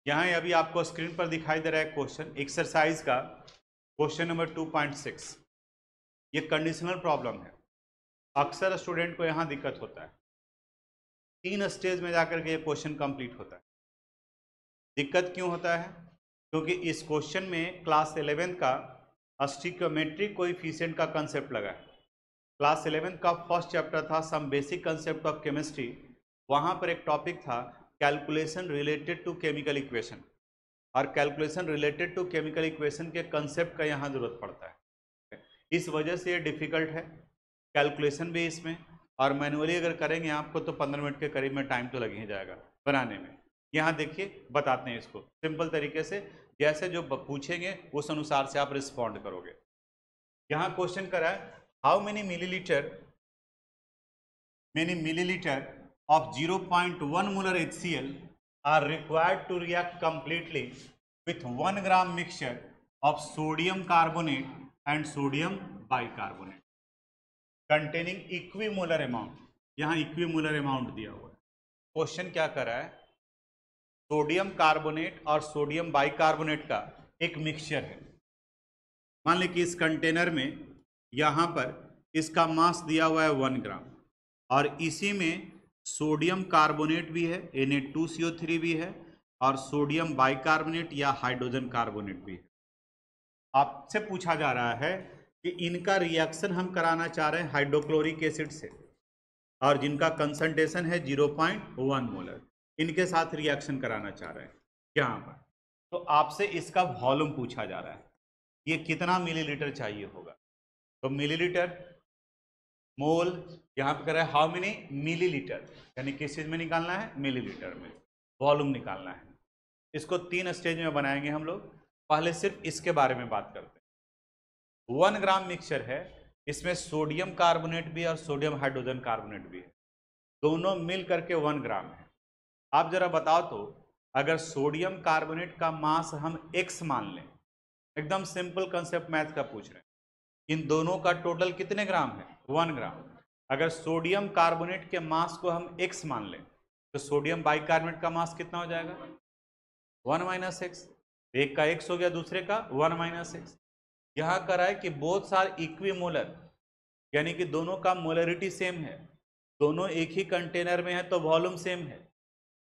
यहाँ अभी आपको स्क्रीन पर दिखाई दे रहा है क्वेश्चन एक्सरसाइज का क्वेश्चन नंबर 2.6। ये कंडीशनल प्रॉब्लम है। अक्सर स्टूडेंट को यहाँ दिक्कत होता है, 3 स्टेज में जाकर के ये क्वेश्चन कंप्लीट होता है। दिक्कत क्यों होता है? क्योंकि इस क्वेश्चन में क्लास 11 का स्टिक्योमेट्रिक कोएफिशिएंट का कंसेप्ट लगा है। क्लास 11 का फर्स्ट चैप्टर था some basic concept of chemistry. वहाँ पर एक टॉपिक था calculation related to chemical equation, और calculation related to chemical equation के कंसेप्ट का यहाँ जरूरत पड़ता है। इस वजह से ये डिफिकल्ट है, कैलकुलेशन भी इसमें, और मैनुअली अगर करेंगे आपको तो 15 मिनट के करीब में टाइम तो लग ही जाएगा बनाने में। यहाँ देखिए बताते हैं इसको सिंपल तरीके से, जैसे जो पूछेंगे उस अनुसार से आप रिस्पॉन्ड करोगे। यहाँ क्वेश्चन करा है how many milliliter of 0.1 molar HCl are required to react completely with 1 gram mixture of sodium carbonate and sodium bicarbonate containing equimolar amount। यहाँ इक्विमोलर अमाउंट दिया हुआ है। क्वेश्चन क्या कर रहा है, सोडियम कार्बोनेट और सोडियम बाइकार्बोनेट का एक मिक्सचर है। मान लीजिए कि इस कंटेनर में यहाँ पर इसका मास दिया हुआ है 1 ग्राम, और इसी में सोडियम कार्बोनेट भी है Na2CO3 भी है, और सोडियम बाइकार्बोनेट या हाइड्रोजन कार्बोनेट भी है। आपसे पूछा जा रहा है कि इनका रिएक्शन हम कराना चाह रहे हैं हाइड्रोक्लोरिक एसिड से, और जिनका कंसंट्रेशन है 0.1 मोलर, इनके साथ रिएक्शन कराना चाह रहे हैं यहाँ पर। तो आपसे इसका वॉल्यूम पूछा जा रहा है, ये कितना मिलीलीटर चाहिए होगा। तो मिलीलीटर, मोल, यहाँ पे कह रहा है हाउ मेनी मिलीलीटर, यानी किस चीज में निकालना है, मिलीलीटर में वॉल्यूम निकालना है। इसको 3 स्टेज में बनाएंगे हम लोग। पहले सिर्फ इसके बारे में बात करते हैं। 1 ग्राम मिक्सचर है, इसमें सोडियम कार्बोनेट भी और सोडियम हाइड्रोजन कार्बोनेट भी है, दोनों मिल करके 1 ग्राम है। आप जरा बताओ तो, अगर सोडियम कार्बोनेट का मास हम x मान लें, एकदम सिंपल कंसेप्ट मैथ का पूछ रहे हैं, इन दोनों का टोटल कितने ग्राम है, 1 ग्राम। अगर सोडियम कार्बोनेट के मास को हम x मान लें तो सोडियम बाइकार्बोनेट का मास कितना हो जाएगा, 1 माइनस एक्स। एक का x हो गया, दूसरे का 1 माइनस एक्स। यहाँ कह रहा है कि बोथ आर इक्विमोलर, यानी कि दोनों का मोलरिटी सेम है, दोनों एक ही कंटेनर में है, तो वॉल्यूम सेम है।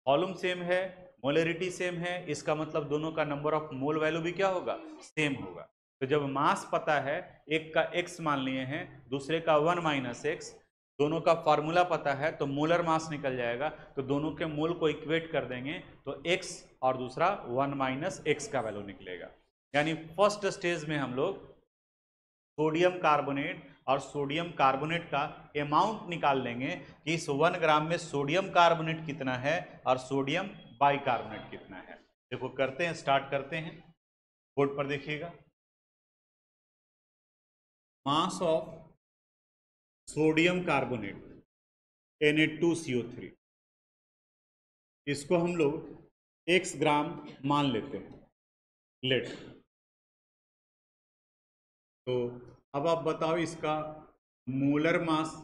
वॉल्यूम सेम है, मोलरिटी सेम है, इसका मतलब दोनों का नंबर ऑफ मोल वैल्यू भी क्या होगा, सेम होगा। तो जब मास पता है, एक का x मान लिए हैं, दूसरे का 1 माइनस एक्स, दोनों का फार्मूला पता है, तो मोलर मास निकल जाएगा। तो दोनों के मोल को इक्वेट कर देंगे तो x और दूसरा 1 माइनस एक्स का वैल्यू निकलेगा। यानी फर्स्ट स्टेज में हम लोग सोडियम कार्बोनेट और सोडियम कार्बोनेट का अमाउंट निकाल लेंगे कि इस 1 ग्राम में सोडियम कार्बोनेट कितना है और सोडियम बाइकार्बोनेट कितना है। देखो करते हैं, स्टार्ट करते हैं। बोर्ड पर देखिएगा, mass of sodium carbonate Na2CO3, इसको हम लोग x ग्राम मान लेते हैं, लेट। तो अब आप बताओ इसका मोलर मास,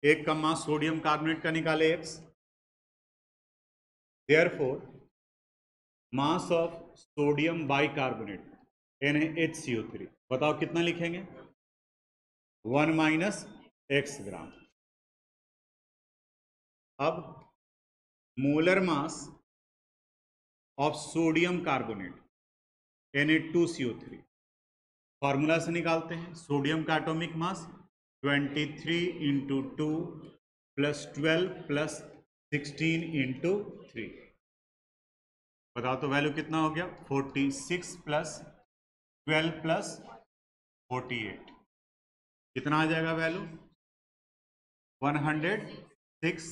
एक का मास सोडियम कार्बोनेट का निकाले x, therefore mass of sodium bicarbonate NaHCO3, बताओ कितना लिखेंगे, 1 माइनस एक्स ग्राम। अब molar mass of sodium carbonate Na2CO3, formula से निकालते हैं। सोडियम का atomic mass 23 into 2 plus 12 plus 16 into 3, बताओ तो वैल्यू कितना हो गया, 46 प्लस 12 प्लस 48, कितना आ जाएगा वैल्यू, 106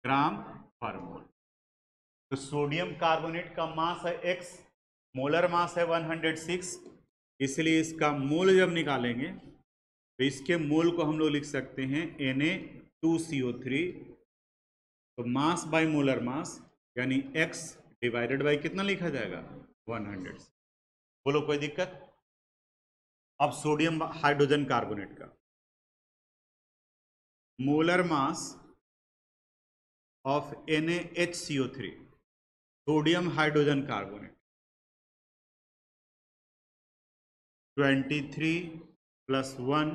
ग्राम पर मोल। तो सोडियम कार्बोनेट का मास है x, मोलर मास है 106, इसलिए इसका मोल जब निकालेंगे तो इसके मोल को हम लोग लिख सकते हैं Na2CO3, तो मास बाय मोलर मास यानी x डिवाइडेड बाय कितना लिखा जाएगा, 100। बोलो कोई दिक्कत। अब सोडियम हाइड्रोजन कार्बोनेट का molar mass of NaHCO3, sodium hydrogen carbonate, 23 + 1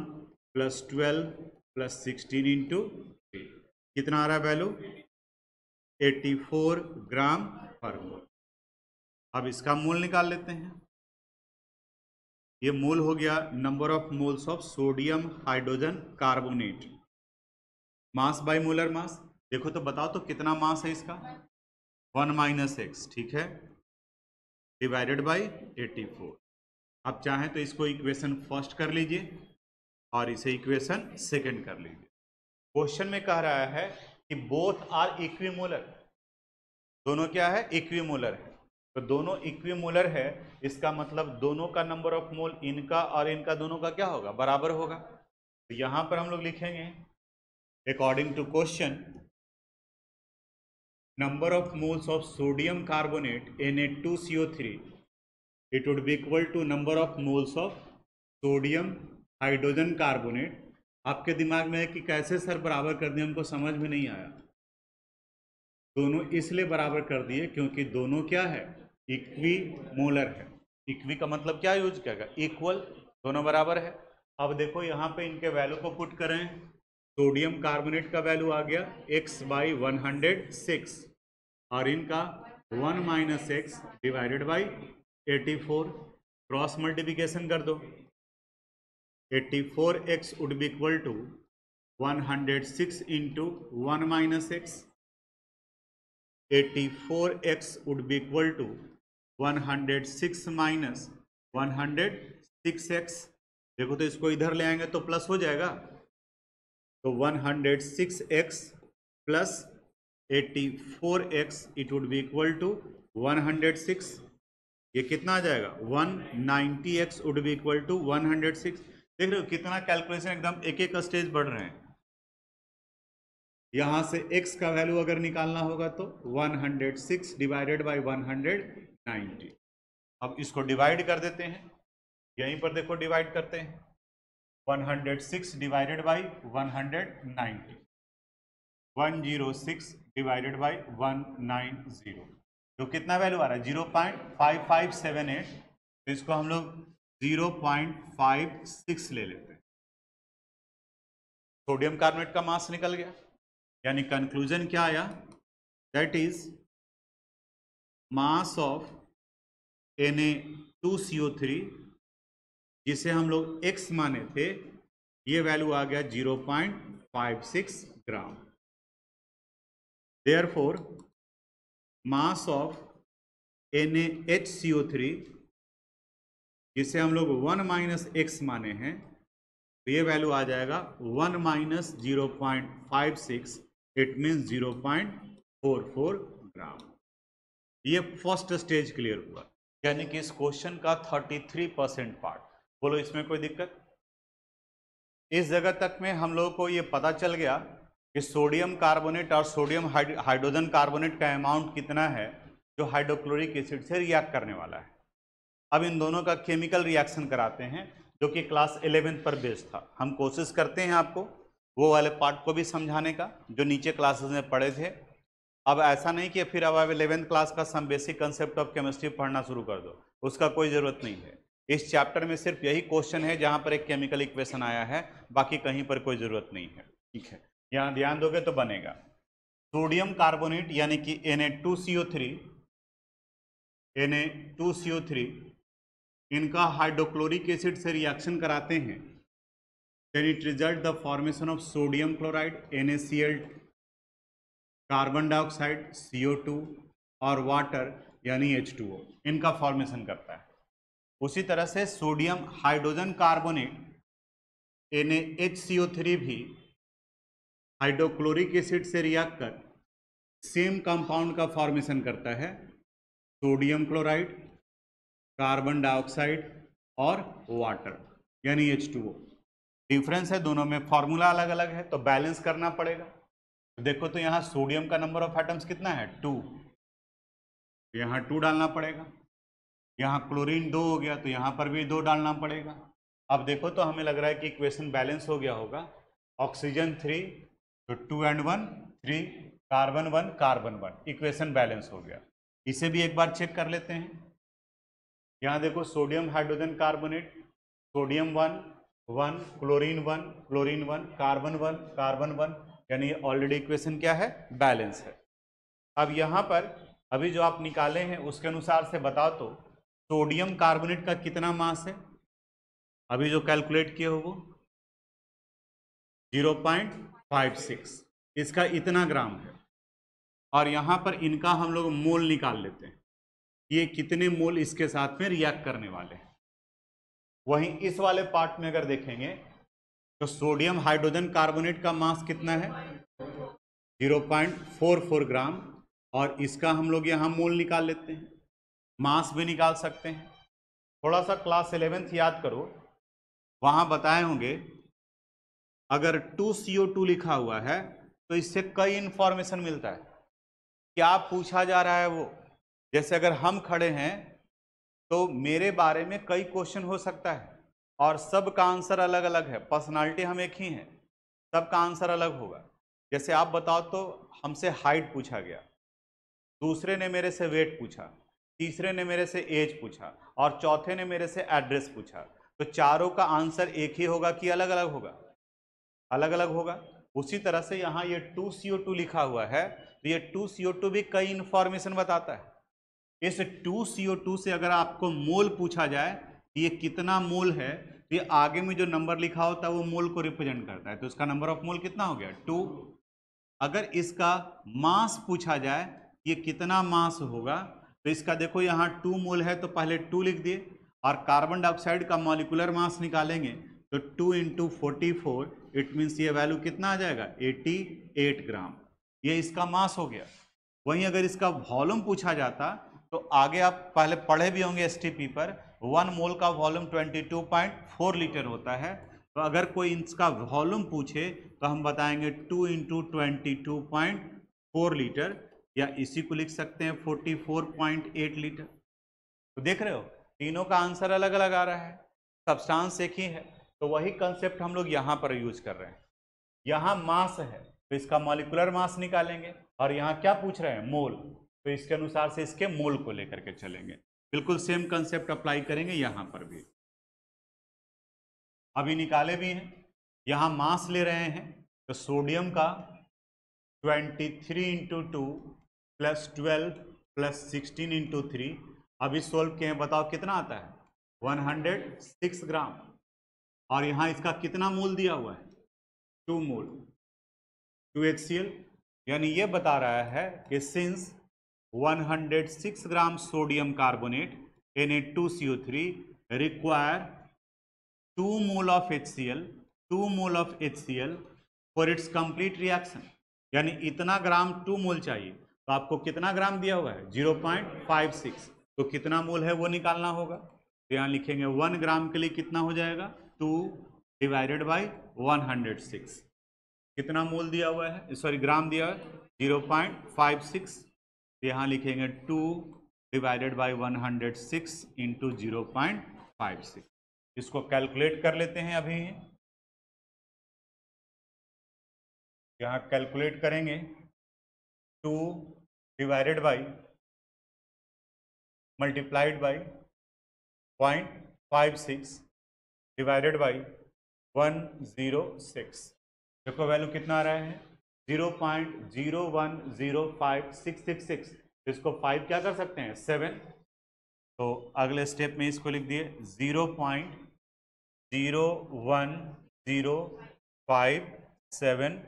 + 12 + 16 × 3, कितना आ रहा है वैल्यू? 84 ग्राम पर मोल। अब इसका मोल निकाल लेते हैं। ये मोल हो गया number of moles of sodium hydrogen carbonate, mass by molar mass. देखो तो बताओ तो कितना मास है इसका? 1 - x, ठीक है, डिवाइडेड बाय 84। आप चाहें तो इसको इक्वेशन फर्स्ट कर लीजिए और इसे इक्वेशन सेकंड कर लीजिए। क्वेश्चन में कह रहा है कि बोथ आर इक्विमोलर, दोनों क्या है? इक्विमोलर है। तो दोनों इक्विमोलर है, इसका मतलब दोनों का नंबर ऑफ मोल, इनका और इनका दोनों का क्या होगा? बराबर होगा। तो यहां पर हम लोग लिखेंगे according to question, number of moles of sodium carbonate Na2CO3, it would be equal to number of moles of sodium hydrogen carbonate। आपके दिमाग में है कि कैसे सर बराबर कर दिए, हमको समझ में नहीं आया। दोनों इसलिए बराबर कर दिए क्योंकि दोनों क्या है? इक्वी मोलर है। इक्वी का मतलब क्या यूज किया गया? इक्वल, दोनों बराबर है। अब देखो यहाँ पे इनके वैल्यू को पुट करें, सोडियम कार्बोनेट का वैल्यू आ गया x/106 और इनका 1 - x divided by 84, cross multiplication कर दो। 84x would be equal to 106 × 1 - x, 84x would be equal to 106 minus 106x। देखो तो इसको इधर ले आएंगे तो प्लस हो जाएगा, तो 106x plus 84x it would be equal to 106। ये कितना आ जाएगा? 190x would be equal to 106। देख रहे हो कितना कैलकुलेशन एकदम एक एक स्टेज बढ़ रहे हैं। यहां से x का वैल्यू अगर निकालना होगा तो 106 डिवाइडेड बाई 190। अब इसको डिवाइड कर देते हैं, यहीं पर देखो डिवाइड करते हैं, 106 डिवाइडेड बाई 190, 106 डिवाइडेड बाई 190, तो कितना वैल्यू आ रहा है? 0.5578। तो इसको हम लोग 0.56 ले लेते हैं। सोडियम कार्बोनेट का मास निकल गया, यानी कंक्लूजन क्या आया? That is mass of Na2CO3, जिसे हम लोग x माने थे, ये वैल्यू आ गया 0.56 ग्राम। देयरफॉर मास ऑफ NaHCO3, जिसे हम लोग 1 - x माने हैं, तो ये वैल्यू आ जाएगा 1 - 0.56, इट मीन्स 0.44 ग्राम। ये फर्स्ट स्टेज क्लियर हुआ, यानी कि इस क्वेश्चन का 33% पार्ट। बोलो इसमें कोई दिक्कत? इस जगह तक में हम लोगों को ये पता चल गया कि सोडियम कार्बोनेट और सोडियम हाइड्रोजन कार्बोनेट का अमाउंट कितना है जो हाइड्रोक्लोरिक एसिड से रिएक्ट करने वाला है। अब इन दोनों का केमिकल रिएक्शन कराते हैं, जो कि क्लास 11th पर बेस्ड था। हम कोशिश करते हैं आपको वो वाले पार्ट को भी समझाने का जो नीचे क्लासेस में पढ़े थे। अब ऐसा नहीं कि फिर अब 11th क्लास का some basic concept of chemistry पढ़ना शुरू कर दो, उसका कोई ज़रूरत नहीं है। इस चैप्टर में सिर्फ यही क्वेश्चन है जहाँ पर एक केमिकल इक्वेशन आया है, बाकी कहीं पर कोई ज़रूरत नहीं है। ठीक है, यहाँ ध्यान दोगे तो बनेगा। सोडियम कार्बोनेट यानी कि Na2CO3 इनका हाइड्रोक्लोरिक एसिड से रिएक्शन कराते हैं, then it result the formation of sodium chloride NaCl, carbon dioxide CO2 और वाटर यानी H2O, इनका फॉर्मेशन करता है। उसी तरह से सोडियम हाइड्रोजन कार्बोनेट NaHCO3 भी हाइड्रोक्लोरिक एसिड से रिएक्ट कर सेम कंपाउंड का फॉर्मेशन करता है, सोडियम क्लोराइड, कार्बन डाइऑक्साइड और वाटर यानी H2O। डिफरेंस है दोनों में, फॉर्मूला अलग अलग है, तो बैलेंस करना पड़ेगा। तो देखो तो यहाँ सोडियम का नंबर ऑफ एटम्स कितना है? 2, यहाँ 2 डालना पड़ेगा। यहाँ क्लोरीन 2 हो गया तो यहाँ पर भी 2 डालना पड़ेगा। अब देखो तो हमें लग रहा है कि इक्वेशन बैलेंस हो गया होगा। ऑक्सीजन 3, तो 2 and 1 3, carbon 1 carbon 1, equation balance हो गया। इसे भी एक बार चेक कर लेते हैं। यहाँ देखो sodium hydrogen carbonate, sodium 1 1, chlorine 1 chlorine 1, carbon 1 carbon 1, यानी ऑलरेडी इक्वेशन क्या है, बैलेंस है। अब यहाँ पर अभी जो आप निकाले हैं उसके अनुसार से बताओ तो सोडियम कार्बोनेट का कितना मास है, अभी जो कैलकुलेट किए हो वो 0.56, इसका इतना ग्राम है। और यहाँ पर इनका हम लोग मोल निकाल लेते हैं, ये कितने मोल इसके साथ में रिएक्ट करने वाले हैं। वहीं इस वाले पार्ट में अगर देखेंगे तो सोडियम हाइड्रोजन कार्बोनेट का मास कितना है 0.44 ग्राम, और इसका हम लोग यहाँ मोल निकाल लेते हैं, मास भी निकाल सकते हैं। थोड़ा सा क्लास 11th याद करो, वहाँ बताए होंगे अगर 2CO2 लिखा हुआ है तो इससे कई इंफॉर्मेशन मिलता है। क्या पूछा जा रहा है वो, जैसे अगर हम खड़े हैं तो मेरे बारे में कई क्वेश्चन हो सकता है और सब का आंसर अलग अलग है, पर्सनालिटी हम एक ही हैं, सबका आंसर अलग होगा। जैसे आप बताओ तो हमसे हाइट पूछा गया, दूसरे ने मेरे से वेट पूछा, तीसरे ने मेरे से एज पूछा और चौथे ने मेरे से एड्रेस पूछा, तो चारों का आंसर एक ही होगा कि अलग अलग होगा, अलग अलग होगा। उसी तरह से यहाँ ये 2CO2 लिखा हुआ है तो ये 2CO2 भी कई इंफॉर्मेशन बताता है। इस 2CO2 से अगर आपको मोल पूछा जाए ये कितना मोल है, तो ये आगे में जो नंबर लिखा होता है वो मोल को रिप्रेजेंट करता है, तो इसका नंबर ऑफ मोल कितना हो गया 2। अगर इसका मास पूछा जाए ये कितना मास होगा, तो इसका देखो यहाँ 2 मोल है तो पहले 2 लिख दिए, और कार्बन डाइऑक्साइड का मॉलिक्यूलर मास निकालेंगे तो 2 इंटू 44, इट मीन्स ये वैल्यू कितना आ जाएगा 88 ग्राम, ये इसका मास हो गया। वहीं अगर इसका वॉल्यूम पूछा जाता तो आगे आप पहले पढ़े भी होंगे एसटीपी पर, 1 मोल का वॉल्यूम 22.4 लीटर होता है। तो अगर कोई इसका वॉल्यूम पूछे तो हम बताएंगे 2 इंटू 22.4 लीटर, या इसी को लिख सकते हैं 44.8 लीटर। तो देख रहे हो तीनों का आंसर अलग अलग आ रहा है, सब्सटेंस एक ही है। तो वही कंसेप्ट हम लोग यहाँ पर यूज कर रहे हैं। यहाँ मास है तो इसका मॉलिक्यूलर मास निकालेंगे, और यहाँ क्या पूछ रहे हैं मोल, तो इसके अनुसार से इसके मोल को लेकर के चलेंगे। बिल्कुल सेम कंसेप्ट अप्लाई करेंगे यहाँ पर भी। अभी निकाले भी हैं, यहाँ मास ले रहे हैं तो सोडियम का 23 इंटू 2 प्लस 12 प्लस 16 इंटू 3, अभी सोल्व किए हैं, बताओ कितना आता है 106 ग्राम। और यहाँ इसका कितना मोल दिया हुआ है 2 मोल 2HCl, यानी ये बता रहा है कि since 106 gram sodium carbonate Na2CO3 require 2 mole of HCl, 2 mole of HCl for its complete reaction, यानी इतना ग्राम 2 मोल चाहिए, तो आपको कितना ग्राम दिया हुआ है 0.56, तो कितना मोल है वो निकालना होगा। तो यहाँ लिखेंगे 1 ग्राम के लिए कितना हो जाएगा 2 डिवाइडेड बाई 106, कितना मोल दिया हुआ है, सॉरी ग्राम दिया है 0.56, तो यहाँ लिखेंगे 2 डिवाइडेड बाई 106 इंटू 0.56। इसको कैलकुलेट कर लेते हैं अभी, यहाँ कैलकुलेट करेंगे 2 divided by multiplied by 0.56 divided by 106, देखो वैल्यू कितना आ रहा है 0.0105666, इसको 5 क्या कर सकते हैं 7, तो अगले स्टेप में इसको लिख दिए 0.01057,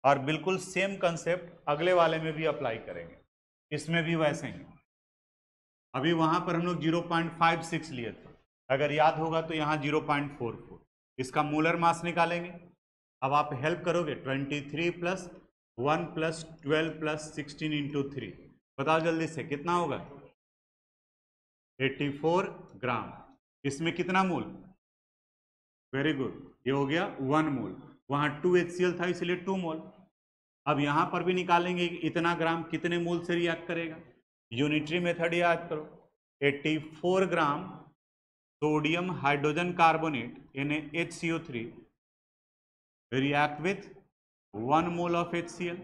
और बिल्कुल सेम कंसेप्ट अगले वाले में भी अप्लाई करेंगे, इसमें भी वैसे ही। अभी वहां पर हम लोग 0.56 लिए थे, अगर याद होगा तो यहाँ 0.44, इसका मोलर मास निकालेंगे। अब आप हेल्प करोगे 23 प्लस 1 प्लस 12 प्लस 16 इंटू 3, बताओ जल्दी से कितना होगा 84 ग्राम। इसमें कितना मोल, वेरी गुड, ये हो गया 1 मोल, वहाँ 2HCl था इसलिए 2 मोल। अब यहाँ पर भी निकालेंगे इतना ग्राम कितने मोल से रिएक्ट करेगा, यूनिटरी मेथड याद करो, 84 gram sodium hydrogen carbonate NaHCO3 react with 1 mole of HCl।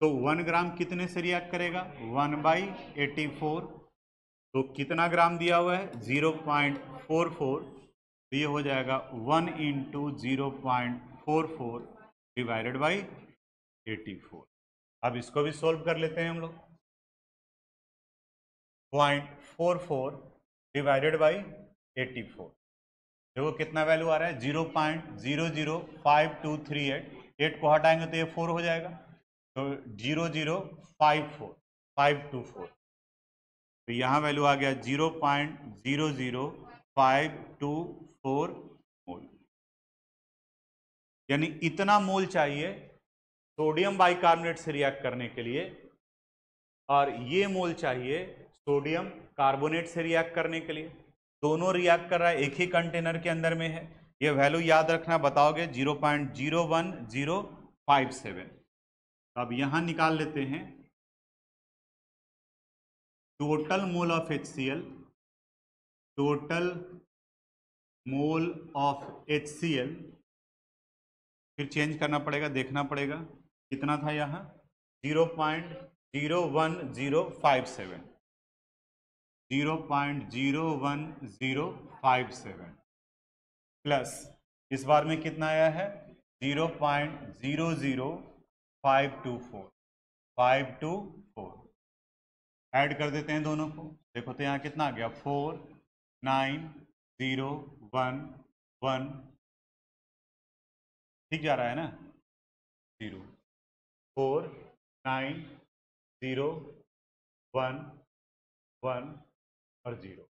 तो 1 ग्राम कितने से रिएक्ट करेगा? 1/84। तो कितना ग्राम दिया हुआ है? 0.44। तो ये हो जाएगा 1 × 0.44 डिवाइडेड बाई 84। अब इसको भी सोल्व कर लेते हैं हम लोग। 0.44 डिवाइडेड बाई 84, देखो कितना वैल्यू आ रहा है? 0.005238। 8 को हटाएंगे तो ये 4 हो जाएगा, तो 0.054 तो यहाँ वैल्यू आ गया 0.00524 मोल। यानी इतना मोल चाहिए सोडियम बाइकार्बोनेट से रिएक्ट करने के लिए, और ये मोल चाहिए सोडियम कार्बोनेट से रिएक्ट करने के लिए। दोनों रिएक्ट कर रहा है, एक ही कंटेनर के अंदर में है। ये वैल्यू याद रखना, बताओगे 0.01057। अब यहां निकाल लेते हैं total mole of HCl। Total mole of HCl फिर चेंज करना पड़ेगा, देखना पड़ेगा कितना था यहाँ? 0.01057। 0.01057 प्लस इस बार में कितना आया है? 0.00524 ऐड कर देते हैं दोनों को। देखो तो यहाँ कितना आ गया? 49011। ठीक जा रहा है ना? 49011 और 0,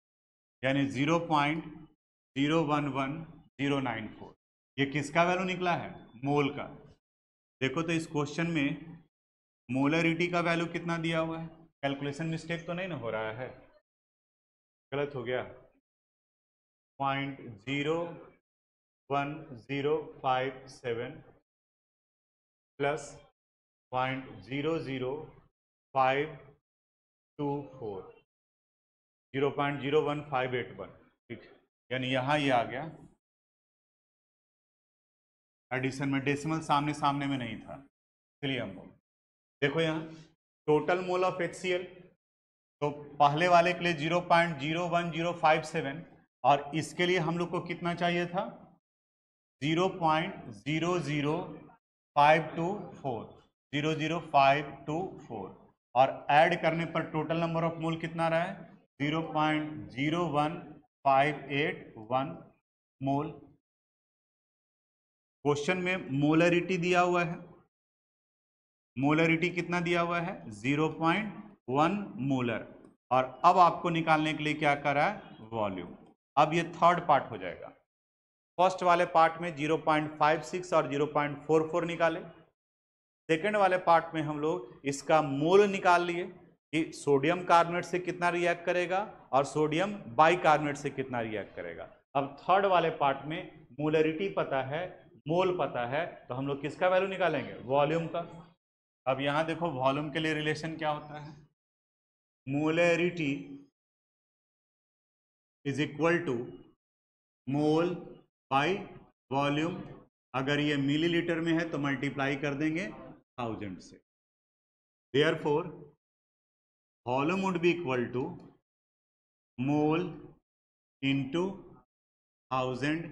यानी 0.011094। ये किसका वैल्यू निकला है? मोल का। देखो तो इस क्वेश्चन में मोलरिटी का वैल्यू कितना दिया हुआ है? कैलकुलेशन मिस्टेक तो नहीं ना हो रहा है? गलत हो गया? 0.01057 प्लस 0.00524, 0.01581। ठीक, यानी यहाँ ये आ गया एडिशन में, डेसिमल सामने सामने में नहीं था, इसलिए हम बोल। देखो यहाँ टोटल मोल ऑफ HCl, तो पहले वाले के लिए 0.01057 और इसके लिए हम लोग को कितना चाहिए था? 0.00524 और ऐड करने पर टोटल नंबर ऑफ मोल कितना रहा है? 0.01581 मोल। क्वेश्चन में मोलरिटी दिया हुआ है, मोलरिटी कितना दिया हुआ है? 0.1 मोलर। और अब आपको निकालने के लिए क्या कर रहा है? वॉल्यूम। अब ये थर्ड पार्ट हो जाएगा। फर्स्ट वाले पार्ट में 0.56 और 0.44 निकाले। सेकेंड वाले पार्ट में हम लोग इसका मोल निकाल लिए कि सोडियम कार्बोनेट से कितना रिएक्ट करेगा और सोडियम बाइकार्बोनेट से कितना रिएक्ट करेगा। अब थर्ड वाले पार्ट में मोलरिटी पता है, मोल पता है, तो हम लोग किसका वैल्यू निकालेंगे? वॉल्यूम का। अब यहां देखो वॉल्यूम के लिए रिलेशन क्या होता है? Molarity is equal to mole by volume. अगर ये मिलीलीटर में है तो मल्टीप्लाई कर देंगे 1000 से। Therefore volume would be equal to mole into 1000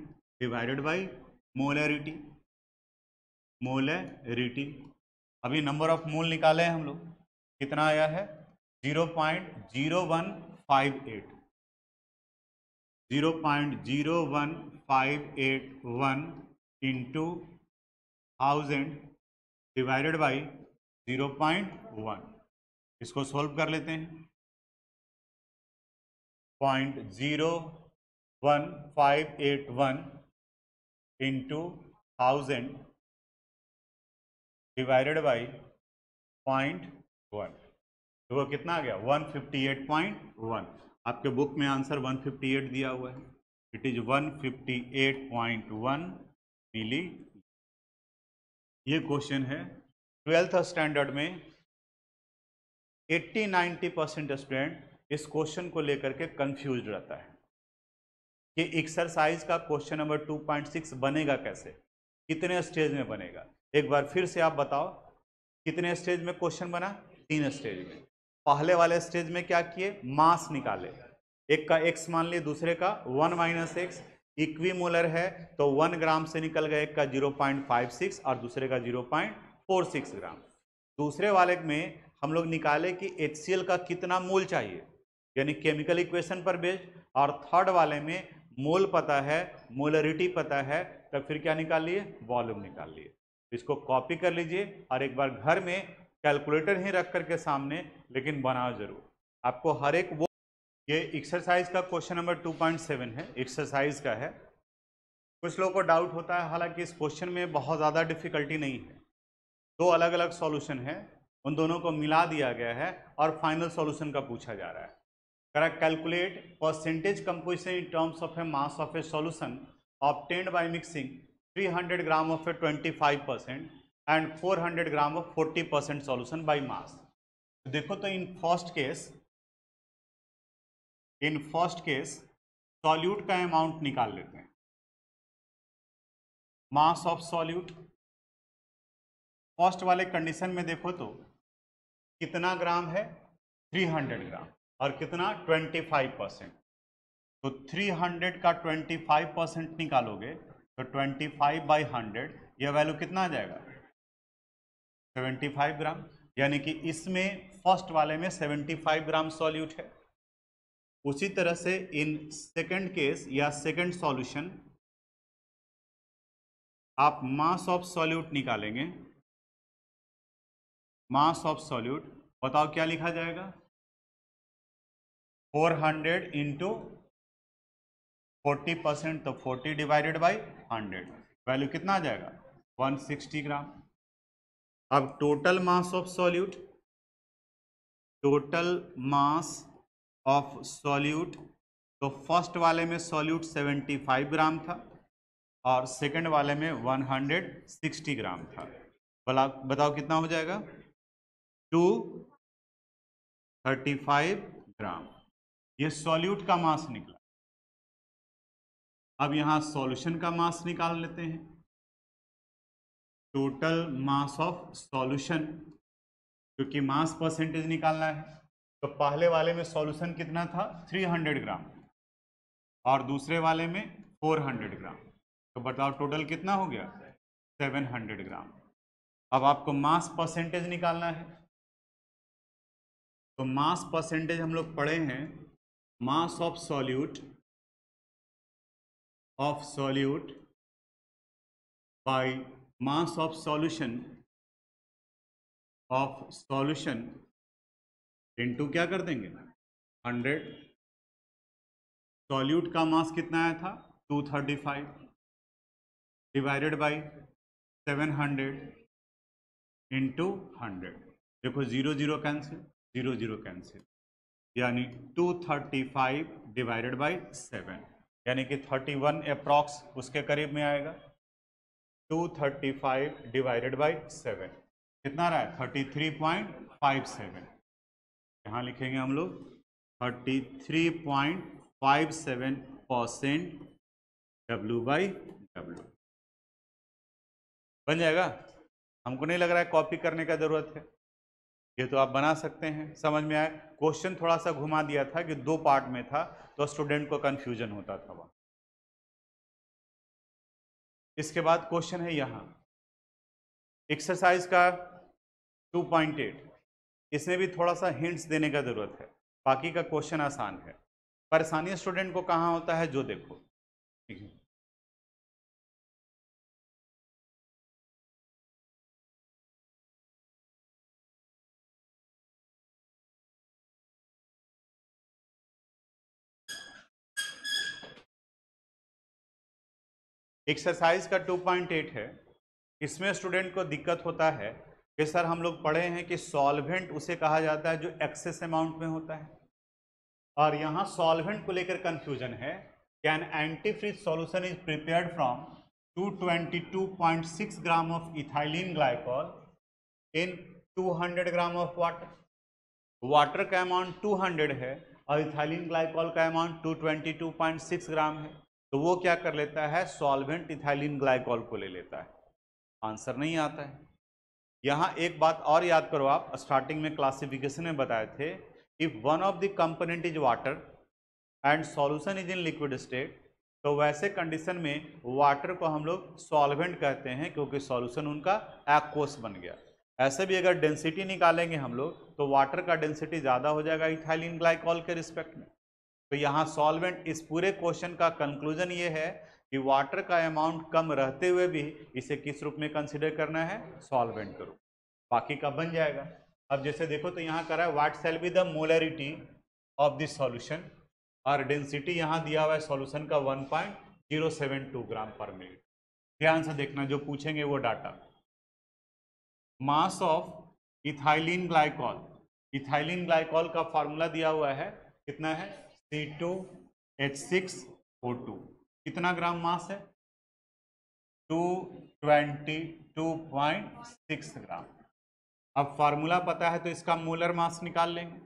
divided by molarity. Molarity, अभी नंबर ऑफ मोल निकाले हैं हम लोग, कितना आया है? 0.0158। 0.01581 इंटू 1000 डिवाइडेड बाई 0.1। इसको सोल्व कर लेते हैं। 0.01581 इंटू 1000 डिवाइडेड बाई 0.1, तो वो कितना आ गया? 158.1। आपके बुक में आंसर 158 दिया हुआ है। इट इज 158.1 मिली। ये क्वेश्चन है 12th स्टैंडर्ड में। 80-90% स्टूडेंट इस क्वेश्चन को लेकर के कंफ्यूज रहता है। कि एक्सरसाइज का क्वेश्चन नंबर 2.6 बनेगा कैसे, कितने स्टेज में बनेगा। एक बार फिर से आप बताओ कितने स्टेज में क्वेश्चन बना, 3 स्टेज में। पहले वाले स्टेज में क्या किए, मास निकाले, एक का x मान लिए, दूसरे का 1 माइनस एक्स, इक्विमोलर है तो 1 ग्राम से निकल गया, एक का 0.56 और दूसरे का 0.46 ग्राम। दूसरे वाले में हम लोग निकाले कि HCl का कितना मोल चाहिए, यानी केमिकल इक्वेशन पर बेस्ड, और थर्ड वाले में मोल पता है, मोलरिटी पता है, तब फिर क्या निकाल लिए, वॉल्यूम निकाल लिए। इसको कॉपी कर लीजिए और एक बार घर में कैलकुलेटर ही रख करके सामने, लेकिन बनाओ जरूर। आपको हर एक वो, ये एक्सरसाइज का क्वेश्चन नंबर 2.7 है, एक्सरसाइज का है। कुछ लोगों को डाउट होता है, हालांकि इस क्वेश्चन में बहुत ज़्यादा डिफिकल्टी नहीं है, 2 अलग अलग सॉल्यूशन है, उन दोनों को मिला दिया गया है और फाइनल सॉल्यूशन का पूछा जा रहा है। Correct, calculate percentage composition in terms of A mass of A solution obtained by mixing 300 gram of A 25% and 400 gram of 40% solution by mass. देखो तो इन फर्स्ट केस सॉल्यूट का अमाउंट निकाल लेते हैं। मास ऑफ सॉल्यूट फर्स्ट वाले condition में देखो तो कितना ग्राम है, 300 ग्राम, और कितना 25%, तो 300 का 25% निकालोगे तो 25/100, यह वैल्यू कितना आ जाएगा, 75 ग्राम। यानी कि इसमें फर्स्ट वाले में 75 ग्राम सॉल्यूट है। उसी तरह से इन सेकंड केस या सेकंड सॉल्यूशन आप मास ऑफ सॉल्यूट निकालेंगे। मास ऑफ सॉल्यूट बताओ क्या लिखा जाएगा, 400 इंटू 40%, तो 40 डिवाइडेड बाई 100, वैल्यू कितना आ जाएगा, 160 ग्राम। अब total mass of solute, total mass of solute, तो फर्स्ट वाले में सॉल्यूट 75 ग्राम था और सेकंड वाले में 160 ग्राम था। बताओ कितना हो जाएगा, 235 ग्राम। ये सॉल्यूट का मास निकला। अब यहां सॉल्यूशन का मास निकाल लेते हैं, टोटल मास ऑफ सॉल्यूशन, क्योंकि मास परसेंटेज निकालना है। तो पहले वाले में सॉल्यूशन कितना था, 300 ग्राम, और दूसरे वाले में 400 ग्राम, तो बताओ टोटल कितना हो गया, 700 ग्राम। अब आपको मास परसेंटेज निकालना है, तो मास परसेंटेज हम लोग पढ़े हैं, mass of solute by mass of solution into क्या कर देंगे, 100। सॉल्यूट का मास कितना आया था, 235 डिवाइडेड बाई 700 इंटू 100। देखो 0 0 कैंसिल, 0 0 कैंसिल, यानी 235 डिवाइडेड बाई 7, यानी कि 31 अप्रॉक्स उसके करीब में आएगा। 235 डिवाइडेड बाई 7 कितना रहा है, 33.57। यहाँ लिखेंगे हम लोग 33.57% W/W बन जाएगा। हमको नहीं लग रहा है कॉपी करने का जरूरत है, ये तो आप बना सकते हैं। समझ में आया, क्वेश्चन थोड़ा सा घुमा दिया था कि 2 पार्ट में था तो स्टूडेंट को कंफ्यूजन होता था वहाँ। इसके बाद क्वेश्चन है यहाँ एक्सरसाइज का 2.8, इसमें भी थोड़ा सा हिंट्स देने का जरूरत है, बाकी का क्वेश्चन आसान है। परेशानी स्टूडेंट को कहाँ होता है, जो देखो, ठीक है। एक्सरसाइज का 2.8 है, इसमें स्टूडेंट को दिक्कत होता है कि सर हम लोग पढ़े हैं कि सॉल्वेंट उसे कहा जाता है जो एक्सेस अमाउंट में होता है, और यहाँ सॉल्वेंट को लेकर कंफ्यूजन है। Can antifreeze solution is prepared from 222.6 gram of ethylene glycol in 200 gram of water. Water का अमाउंट 200 है और इथाइलिन ग्लाइकॉल का अमाउंट 222.6 ग्राम है। तो वो क्या कर लेता है, सॉल्वेंट इथाइलिन ग्लाइकॉल को ले लेता है। आंसर नहीं आता है। यहाँ एक बात और याद करो, आप स्टार्टिंग में क्लासिफिकेशन में बताए थे, if one of the component is water and solution is in liquid state, तो वैसे कंडीशन में वाटर को हम लोग सॉल्वेंट कहते हैं क्योंकि सॉल्यूशन उनका एक्वस बन गया। ऐसे भी अगर डेंसिटी निकालेंगे हम लोग तो वाटर का डेंसिटी ज़्यादा हो जाएगा इथाइलिन ग्लाइकॉल के रिस्पेक्ट में। तो यहाँ सॉल्वेंट, इस पूरे क्वेश्चन का कंक्लूजन ये है कि वाटर का अमाउंट कम रहते हुए भी इसे किस रूप में कंसिडर करना है, सॉल्वेंट के रूप। बाकी का बन जाएगा। अब जैसे देखो तो यहाँ कर रहा है what shall be the molarity of this solution, और डेंसिटी यहाँ दिया हुआ है सॉल्यूशन का 1.072 ग्राम पर मिनट। ध्यान से देखना जो पूछेंगे वो data. Mass of ethylene glycol, ethylene glycol का फॉर्मूला दिया हुआ है, कितना है, C2H6O2। कितना ग्राम मास है, 222.6 ग्राम। अब फार्मूला पता है तो इसका मोलर मास निकाल लेंगे।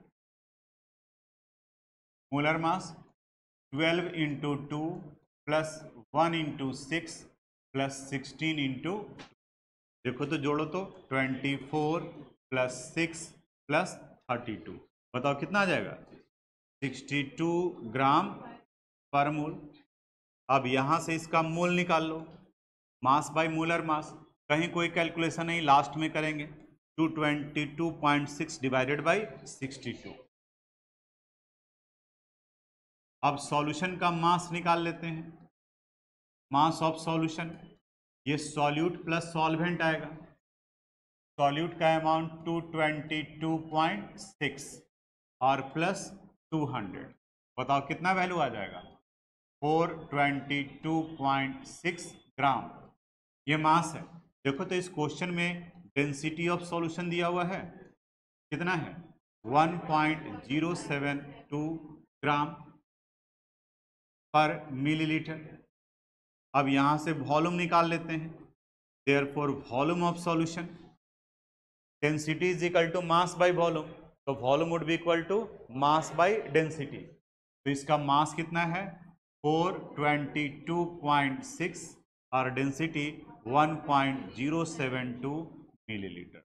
Molar mass 12 into 2 plus 1 into 6 plus 16 into, देखो तो जोड़ो तो 24 प्लस 6 प्लस 32, बताओ कितना आ जाएगा, 62 ग्राम पर मोल। अब यहाँ से इसका मोल निकाल लो, मास बाय मोलर मास, कहीं कोई कैलकुलेशन नहीं, लास्ट में करेंगे। 222.6 डिवाइडेड बाई 62। अब सॉल्यूशन का मास निकाल लेते हैं, मास ऑफ सॉल्यूशन, ये सॉल्यूट प्लस सॉल्वेंट आएगा। सॉल्यूट का अमाउंट 222.6 और प्लस 200, बताओ कितना वैल्यू आ जाएगा, 422.6 ग्राम। ये मास है। देखो तो इस क्वेश्चन में डेंसिटी ऑफ सॉल्यूशन दिया हुआ है, कितना है, 1.072 ग्राम पर मिलीलीटर। अब यहाँ से वॉल्यूम निकाल लेते हैं, therefore volume of solution, density is equal to mass by volume, तो volume would be equal to mass by density. तो इसका मास कितना है, 422.6 और डेंसिटी 1.072 मिलीलीटर।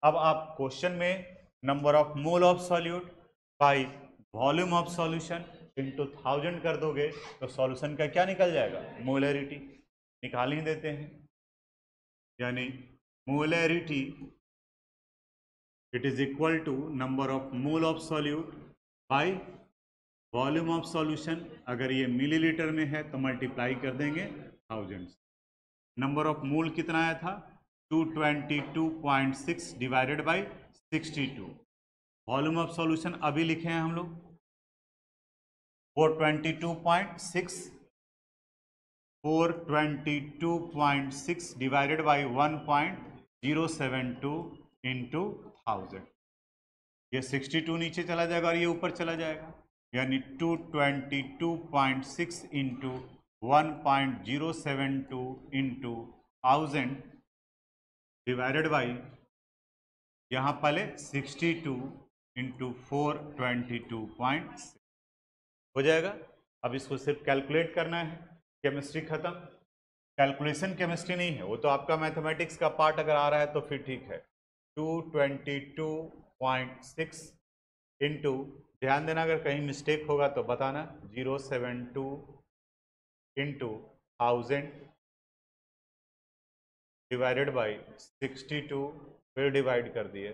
अब आप क्वेश्चन में number of mole of solute by volume of solution into 1000 कर दोगे तो सॉल्यूशन का क्या निकल जाएगा, मोलरिटी निकाल ही देते हैं। यानी molarity it is equal to number of mole of solute by volume of solution, अगर ये मिलीलीटर में है तो मल्टीप्लाई कर देंगे 1000। नंबर ऑफ मोल कितना आया था, 222.6 divided by 62। Volume of solution अभी लिखे हैं हम लोग 422.6 डिवाइडेड बाई 1.072 इंटू 1000। ये 62 नीचे चला जाएगा और ये ऊपर चला जाएगा, यानी 222.6 इंटू 1.072 इंटू 1000 डिवाइडेड बाई, यहाँ पहले 62 इंटू 422.6 हो जाएगा। अब इसको सिर्फ कैलकुलेट करना है, केमिस्ट्री खत्म। कैलकुलेशन केमिस्ट्री नहीं है, वो तो आपका मैथमेटिक्स का पार्ट अगर आ रहा है तो फिर ठीक है। 222.6 इंटू, ध्यान देना अगर कहीं मिस्टेक होगा तो बताना, 072 इंटू 1000 डिवाइडेड बाई 62, फिर डिवाइड कर दिए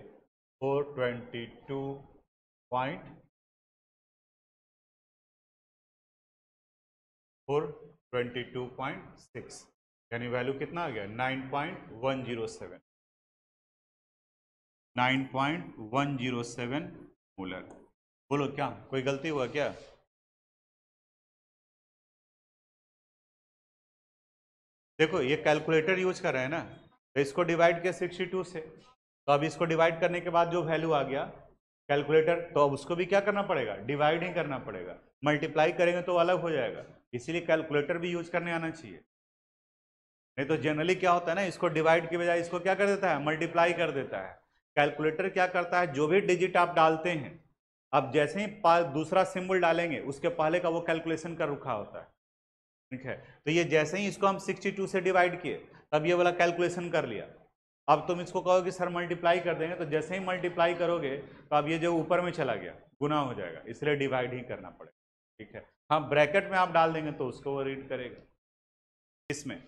422.6, यानी वैल्यू कितना आ गया, 9.107, 9.107 मोलर। बोलो क्या कोई गलती हुआ क्या? देखो ये कैलकुलेटर यूज कर रहे हैं ना, तो इसको डिवाइड किया 62 से, तो अब इसको डिवाइड करने के बाद जो वैल्यू आ गया कैलकुलेटर, तो अब उसको भी क्या करना पड़ेगा, डिवाइड ही करना पड़ेगा। मल्टीप्लाई करेंगे तो अलग हो जाएगा, इसीलिए कैलकुलेटर भी यूज करने आना चाहिए। नहीं तो जनरली क्या होता है ना, इसको डिवाइड की बजाय इसको क्या कर देता है, मल्टीप्लाई कर देता है। कैलकुलेटर क्या करता है, जो भी डिजिट आप डालते हैं, अब जैसे ही दूसरा सिंबल डालेंगे उसके पहले का वो कैलकुलेशन कर रखा होता है। ठीक है। तो ये जैसे ही इसको हम 62 से डिवाइड किए तब ये वाला कैलकुलेशन कर लिया। अब तुम इसको कहो कि सर मल्टीप्लाई कर देंगे, तो जैसे ही मल्टीप्लाई करोगे तो अब ये जो ऊपर में चला गया गुना हो जाएगा, इसलिए डिवाइड ही करना पड़ेगा। ठीक है, हाँ ब्रैकेट में आप डाल देंगे तो उसको वो रीड करेगा। इसमें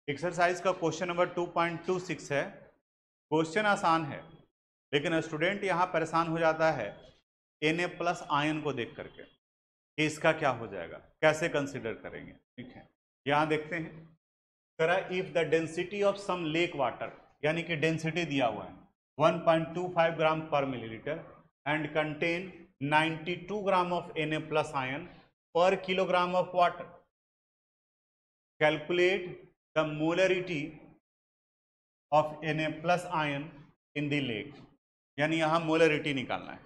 एक्सरसाइज का क्वेश्चन नंबर 2.26 है। क्वेश्चन आसान है लेकिन स्टूडेंट यहाँ परेशान हो जाता है Na+ आयन को देख करके कि इसका क्या हो जाएगा, कैसे कंसिडर करेंगे। ठीक है, यहाँ देखते हैं करा if the density of some lake water, यानी कि डेंसिटी दिया हुआ है 1.25 ग्राम पर millilitre and contain 92 gram of Na+ ion पर kilogram of water, calculate the molarity of Na+ ion in the lake. यानी यहाँ मोलरिटी निकालना है।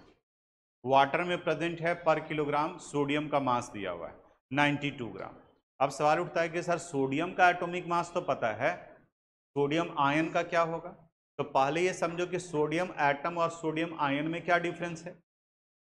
वाटर में प्रेजेंट है पर किलोग्राम, सोडियम का मास दिया हुआ है 92 ग्राम। अब सवाल उठता है कि सर सोडियम का एटॉमिक मास तो पता है, सोडियम आयन का क्या होगा? तो पहले ये समझो कि सोडियम एटम और सोडियम आयन में क्या डिफरेंस है।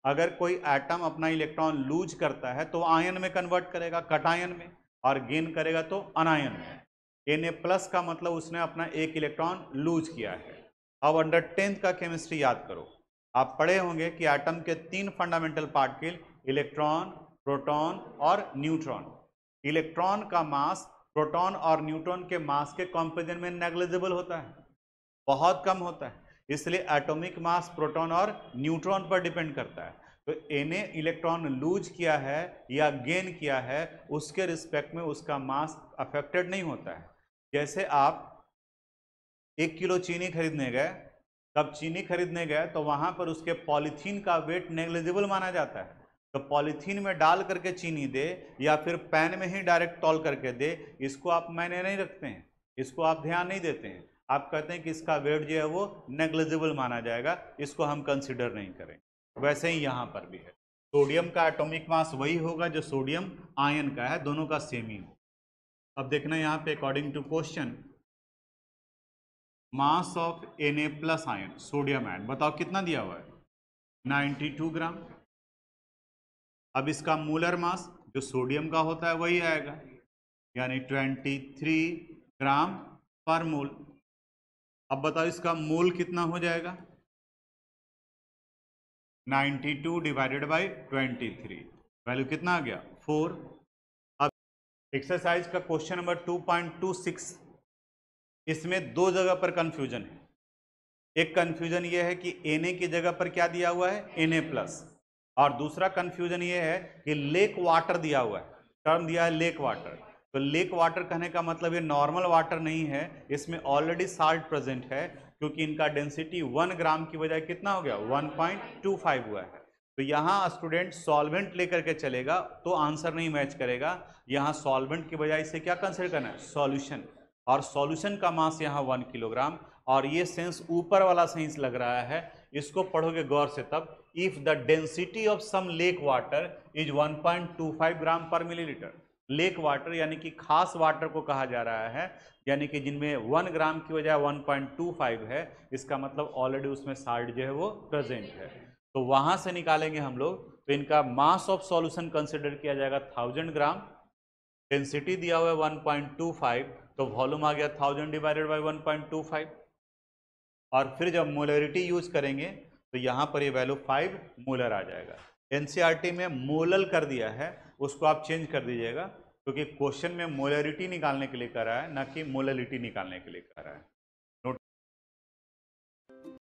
अगर कोई एटम अपना इलेक्ट्रॉन लूज करता है तो आयन में कन्वर्ट करेगा, कटायन में, और गेन करेगा तो अनायन में। Na+ का मतलब उसने अपना एक इलेक्ट्रॉन लूज किया है। अब अंडर 10th का केमिस्ट्री याद करो, आप पढ़े होंगे कि एटम के 3 फंडामेंटल पार्टिकल, इलेक्ट्रॉन, प्रोटॉन और न्यूट्रॉन। इलेक्ट्रॉन का मास प्रोटॉन और न्यूट्रॉन के मास के कंपैरिजन में नेग्लिजिबल होता है, बहुत कम होता है, इसलिए एटॉमिक मास प्रोटॉन और न्यूट्रॉन पर डिपेंड करता है। तो Na इलेक्ट्रॉन लूज किया है या गेन किया है, उसके रिस्पेक्ट में उसका मास अफेक्टेड नहीं होता है। जैसे आप 1 किलो चीनी खरीदने गए, तब चीनी खरीदने गए तो वहां पर उसके पॉलीथीन का वेट नेग्लिजिबल माना जाता है, तो पॉलीथीन में डाल करके चीनी दे या फिर पैन में ही डायरेक्ट तौल करके दे, इसको आप मायने नहीं रखते हैं, इसको आप ध्यान नहीं देते हैं। आप कहते हैं कि इसका वेट जो है वो नेग्लिजिबल माना जाएगा, इसको हम कंसिडर नहीं करें। वैसे ही यहाँ पर भी है, सोडियम का एटॉमिक मास वही होगा जो सोडियम आयन का है, दोनों का सेम ही हो। अब देखना यहाँ पे according to question, mass of Na+ ion, sodium ion, बताओ कितना दिया हुआ है 92 ग्राम। अब इसका मोलर मास जो सोडियम का होता है वही आएगा, यानी 23 ग्राम पर मोल। अब बताओ इसका मोल कितना हो जाएगा, 92 डिवाइडेड बाई 23, वैल्यू कितना आ गया 4। अब एक्सरसाइज का क्वेश्चन नंबर 2.26, इसमें दो जगह पर कंफ्यूजन है। एक कंफ्यूजन ये है कि Na की जगह पर क्या दिया हुआ है Na+, और दूसरा कंफ्यूजन ये है कि लेक वाटर दिया हुआ है, टर्म दिया है लेक वाटर। तो लेक वाटर कहने का मतलब ये नॉर्मल वाटर नहीं है, इसमें ऑलरेडी साल्ट प्रेजेंट है, क्योंकि इनका डेंसिटी 1 ग्राम की बजाय कितना हो गया 1.25 हुआ है। तो यहाँ स्टूडेंट सॉल्वेंट लेकर के चलेगा तो आंसर नहीं मैच करेगा, यहाँ सॉल्वेंट की बजाय इसे क्या कंसिडर करना है, सॉल्यूशन, और सॉल्यूशन का मास यहाँ 1 किलोग्राम। और ये सेंस ऊपर वाला सेंस लग रहा है, इसको पढ़ोगे गौर से तब, if the density of some lake water is 1.25 gram पर मिलीलीटर। लेक वाटर यानी कि खास वाटर को कहा जा रहा है, यानी कि जिनमें 1 ग्राम की बजाय 1.25 है, इसका मतलब ऑलरेडी उसमें साल्ट जो है वो प्रेजेंट है। तो वहां से निकालेंगे हम लोग, तो इनका मास ऑफ सॉल्यूशन कंसिडर किया जाएगा 1000 ग्राम, डेंसिटी दिया हुआ है 1.25, तो वॉल्यूम आ गया 1000 डिवाइडेड बाई 1.25, और फिर जब मोलरिटी यूज करेंगे तो यहाँ पर ये वैल्यू 5 मोलर आ जाएगा। एनसीईआरटी में मोलल कर दिया है, उसको आप चेंज कर दीजिएगा, क्योंकि क्वेश्चन में मोलरिटी निकालने के लिए कर रहा है, ना कि मोललिटी निकालने के लिए कर रहा है।